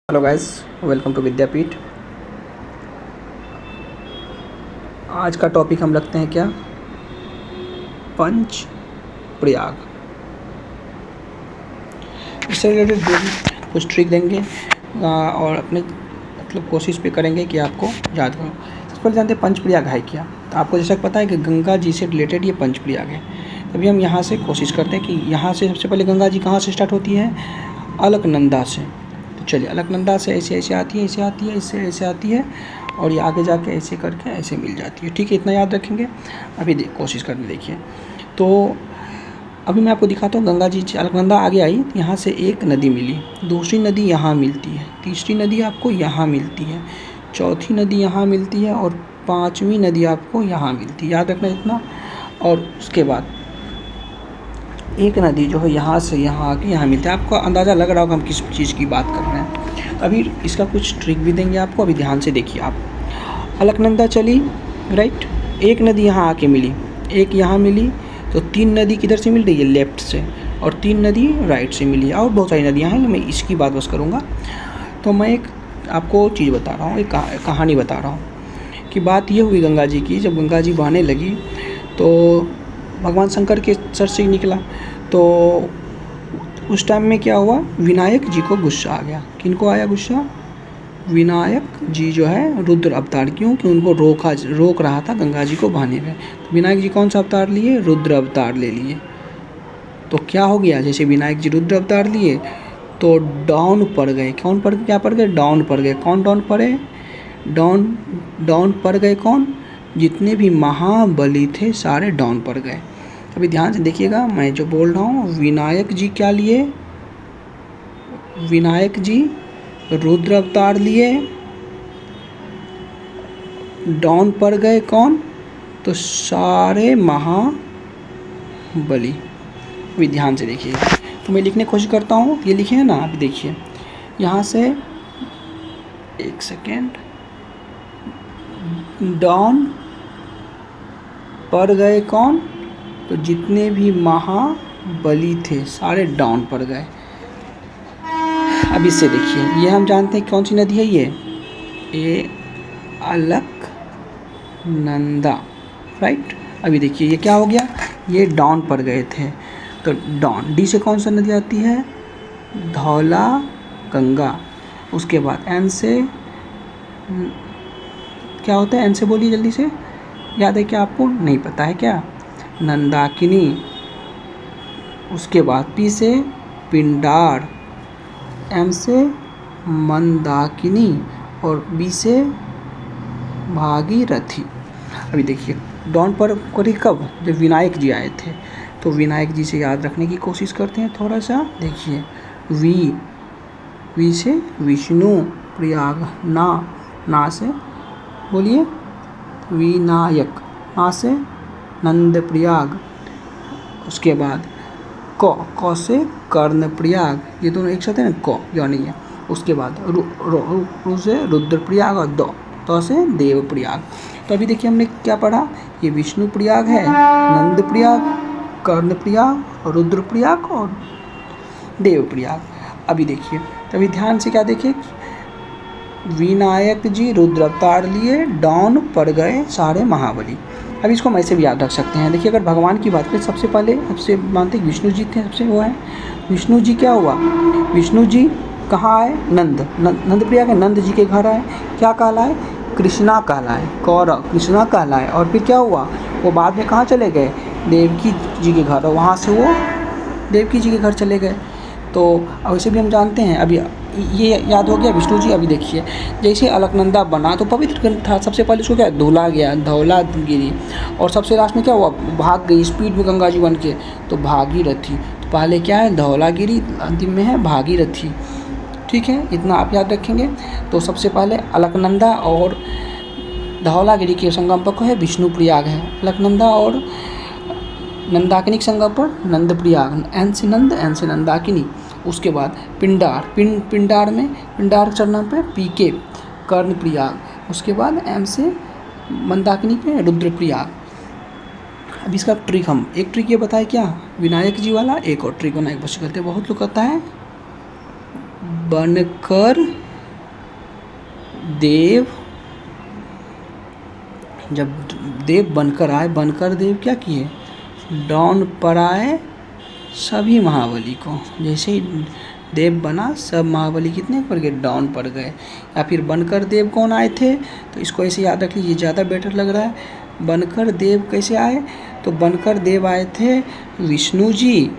Hello guys, welcome to विद्यापीठ। आज का topic हम रखते हैं क्या, पंच प्रयाग। इससे रिलेटेड जो भी कुछ ट्रिक देंगे और अपने कोशिश पे करेंगे कि आपको याद करो। सबसे पहले जानते हैं पंच प्रयाग है क्या। तो आपको जैसा पता है कि गंगा जी से रिलेटेड ये पंच प्रयाग है। तभी हम यहाँ से कोशिश करते हैं कि यहाँ से सबसे पहले गंगा जी कहाँ से स्टार्ट होती है, अलकनंदा से। चलिए, अलकनंदा से ऐसे ऐसे आती है, ऐसे आती है, इससे ऐसे आती है और ये आगे जाके ऐसे करके ऐसे मिल जाती है। ठीक है, इतना याद रखेंगे। अभी कोशिश करके देखिए। तो अभी मैं आपको दिखाता हूँ। गंगा जी अलकनंदा आगे आई, यहाँ से एक नदी मिली, दूसरी नदी यहाँ मिलती है, तीसरी नदी आपको यहाँ मिलती है, चौथी नदी यहाँ मिलती है और पाँचवीं नदी आपको यहाँ मिलती है। याद रखना इतना। और उसके बाद एक नदी जो है यहाँ से यहाँ आके यहाँ मिलती है। आपको अंदाज़ा लग रहा होगा हम किस चीज़ की बात कर रहे हैं। अभी इसका कुछ ट्रिक भी देंगे आपको, अभी ध्यान से देखिए आप। अलकनंदा चली, राइट, एक नदी यहाँ आके मिली, एक यहाँ मिली, तो तीन नदी किधर से मिल रही है, लेफ़्ट से, और तीन नदी राइट से मिली। और बहुत सारी नदियाँ हैं, मैं इसकी बात बस करूँगा। तो मैं एक आपको चीज़ बता रहा हूँ, एक कहानी बता रहा हूँ कि बात ये हुई गंगा जी की। जब गंगा जी बहने लगी तो भगवान शंकर के सर से निकला। तो उस टाइम में क्या हुआ, विनायक जी को गुस्सा आ गया। किनको आया गुस्सा, विनायक जी जो है रुद्र अवतार, क्योंकि उनको रोक रहा था गंगा जी को बहाने में। तो विनायक जी कौन सा अवतार लिए, रुद्र अवतार ले लिए। तो क्या हो गया, जैसे विनायक जी रुद्र अवतार लिए तो डाउन पड़ गए। कौन पड़ क्या पड़ गए, डाउन पड़ गए। कौन डाउन पड़े, डाउन पड़ गए कौन, जितने भी महाबली थे सारे डाउन पड़ गए। अभी ध्यान से देखिएगा, मैं जो बोल रहा हूँ, विनायक जी क्या लिए, विनायक जी रुद्र अवतार लिए, डाउन पड़ गए कौन, तो सारे महाबली। अभी ध्यान से देखिएगा। तो मैं लिखने की कोशिश करता हूँ, ये लिखे हैं ना, अभी देखिए यहाँ से, एक सेकेंड, डाउन पड़ गए कौन, तो जितने भी महाबली थे सारे डाउन पड़ गए। अब इससे देखिए, ये हम जानते हैं कौन सी नदी है, ये अलकनंदा, राइट। अभी देखिए ये क्या हो गया, ये डाउन पड़ गए थे, तो डाउन, डी से कौन सा नदी आती है, धौला गंगा। उसके बाद एन से क्या होता है, एन से बोलिए जल्दी से, याद है क्या आपको, नहीं पता है क्या, नंदाकिनी। उसके बाद पी से पिंडार, एम से मंदाकिनी और बी से भागीरथी। अभी देखिए डाउन पर करी कब, जब विनायक जी आए थे। तो विनायक जी से याद रखने की कोशिश करते हैं थोड़ा सा। देखिए वी से विष्णु प्रयाग, ना से बोलिए विनायक, ना से नंद प्रयाग। उसके बाद क से कर्ण प्रयाग, ये दोनों एक साथ है ना, क जो नहीं है। उसके बाद रू से रुद्र प्रयाग और तो से देव प्रयाग। तो अभी देखिए हमने क्या पढ़ा, ये विष्णु प्रयाग है, नंद प्रयाग, कर्ण प्रयाग, रुद्र प्रयाग और देव प्रयाग। अभी देखिए, तभी ध्यान से क्या देखिए, विनायक जी रुद्र अवतार लिए, डाउन पड़ गए सारे महाबली। अब इसको हम ऐसे भी याद रख सकते हैं। देखिए, अगर भगवान की बात करें, सबसे पहले सबसे मानते विष्णु जी थे, सबसे वो है विष्णु जी। क्या हुआ, विष्णु जी कहाँ आए, नंद प्रयाग है, नंद जी के घर आए, क्या कहलाए, कृष्णा कहलाए, कौरव कृष्णा कहलाए। और फिर क्या हुआ, वो बाद में कहाँ चले गए, देवकी जी के घर, और वहाँ से वो देवकी जी के घर चले गए। तो वैसे भी हम जानते हैं, अभी ये याद हो गया विष्णु जी। अभी देखिए, जैसे अलकनंदा बना तो पवित्र था, सबसे पहले उसको क्या धुला गया, धौला गिरी, और सबसे लास्ट में क्या हुआ, भाग गई स्पीड में गंगा जी बन के, तो भागीरथी। तो पहले क्या है, धौला गिरी, अंतिम में है भागीरथी। ठीक है, इतना आप याद रखेंगे। तो सबसे पहले अलकनंदा और धौलागिरी के संगम पर है विष्णु प्रयाग है, अलकनंदा और नंदाकिनी के संगम पर नंद प्रयाग, एन से नंद, एन से नंदाकिनी। उसके बाद पिंडार में पिंडार चरणों पे पीके कर्ण प्रयाग। उसके बाद एम से मंदाकिनी पे रुद्र प्रयाग। अब इसका ट्रिक, हम एक ट्रिक ये बताए क्या, विनायक जी वाला, एक और ट्रिक बनाए बच्चे करते हैं, बहुत लोग कहता है बनकर देव, जब देव बनकर आए, बनकर देव क्या किए, डॉन पर आए सभी महाबली को। जैसे ही देव बना सब महाबली कितने पर गए, डॉन पर गए। या फिर बनकर देव कौन आए थे, तो इसको ऐसे याद रख लीजिए, ज़्यादा बेटर लग रहा है। बनकर देव कैसे आए, तो बनकर देव आए थे विष्णु जी।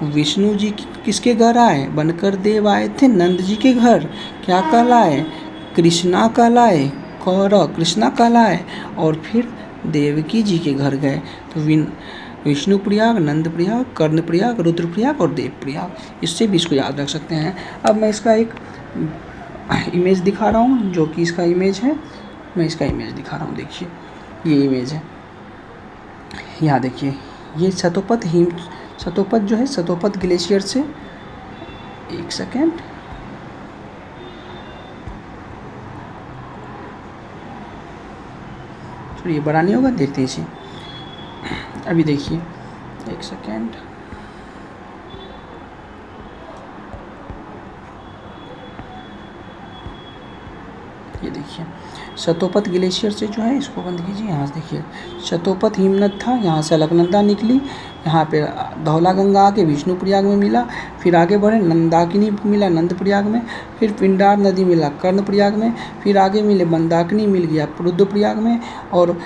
विष्णु जी किसके घर आए, बनकर देव आए थे नंद जी के घर। क्या कहलाए, कृष्णा कहलाए, कौरव कृष्णा कहलाए। और फिर देवकी जी के घर गए। तो विष्णु प्रयाग, नंद प्रयाग, कर्ण प्रयाग, रुद्र प्रयाग और देव प्रयाग, इससे भी इसको याद रख सकते हैं। अब मैं इसका एक इमेज दिखा रहा हूँ, जो कि इसका इमेज है, मैं इसका इमेज दिखा रहा हूँ। देखिए ये इमेज है, यहाँ देखिए, ये सतोपत जो है, सतोपत ग्लेशियर से, एक सेकेंड, तो ये बड़ा नहीं होगा, देखते हैं इसे। अभी देखिए, एक सेकेंड, ये देखिए सतोपत ग्लेशियर से जो है, इसको बंद कीजिए, यहाँ से देखिए सतोपत हिमनद था, यहाँ से अलकनंदा निकली, यहाँ पे धौला गंगा आके विष्णु प्रयाग में मिला, फिर आगे बढ़े नंदाकिनी मिला नंद प्रयाग में, फिर पिंडार नदी मिला कर्ण प्रयाग में, फिर आगे मिले मंदाकिनी मिल गया रुद्र प्रयाग में, और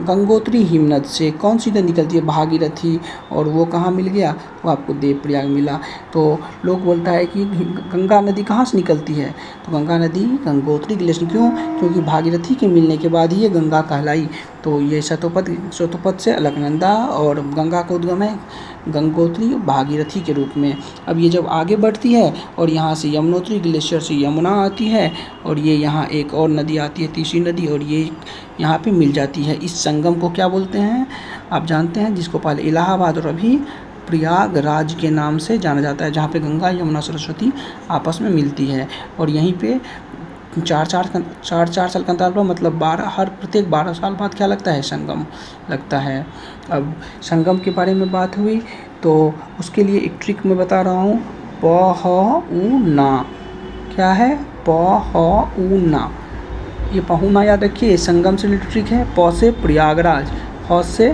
गंगोत्री हिमनद से कौन सी नदी निकलती है, भागीरथी, और वो कहाँ मिल गया, वो आपको देव प्रयाग मिला। तो लोग बोलता है कि गंगा नदी कहाँ से निकलती है, तो गंगा नदी गंगोत्री ग्लेशियर, क्यों, क्योंकि भागीरथी के मिलने के बाद ही ये गंगा कहलाई। तो ये सतोपत से अलकनंदा और गंगा का उद्गम है गंगोत्री भागीरथी के रूप में। अब ये जब आगे बढ़ती है और यहाँ से यमुनोत्री ग्लेशियर से यमुना आती है, और ये यहाँ एक और नदी आती है, तीसरी नदी, और ये यहाँ पे मिल जाती है। इस संगम को क्या बोलते हैं, आप जानते हैं, जिसको पहले इलाहाबाद और अभी प्रयागराज के नाम से जाना जाता है, जहाँ पे गंगा यमुना सरस्वती आपस में मिलती है। और यहीं पे चार साल का अंतराल पर, मतलब प्रत्येक 12 साल बाद क्या लगता है, संगम लगता है। अब संगम के बारे में बात हुई, तो उसके लिए एक ट्रिक मैं बता रहा हूँ, पहुना, क्या है, पहुना, ये पहुना याद रखिए, संगम से रिलेटेड ट्रिक है। प से प्रयागराज, ह से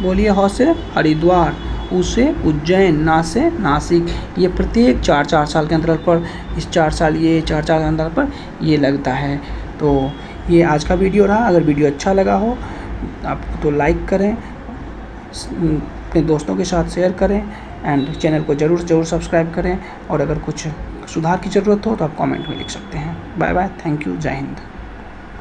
बोलिए, ह से हरिद्वार, उ से उज्जैन, ना से नासिक। ये प्रत्येक 4-4 साल के अंतराल पर, इस 4 साल, ये 4-4 अंतराल पर ये लगता है। तो ये आज का वीडियो रहा। अगर वीडियो अच्छा लगा हो आपको तो लाइक करें, अपने दोस्तों के साथ शेयर करें, एंड चैनल को ज़रूर सब्सक्राइब करें। और अगर कुछ सुधार की ज़रूरत हो तो आप कमेंट में लिख सकते हैं। बाय बाय, थैंक यू, जय हिंद।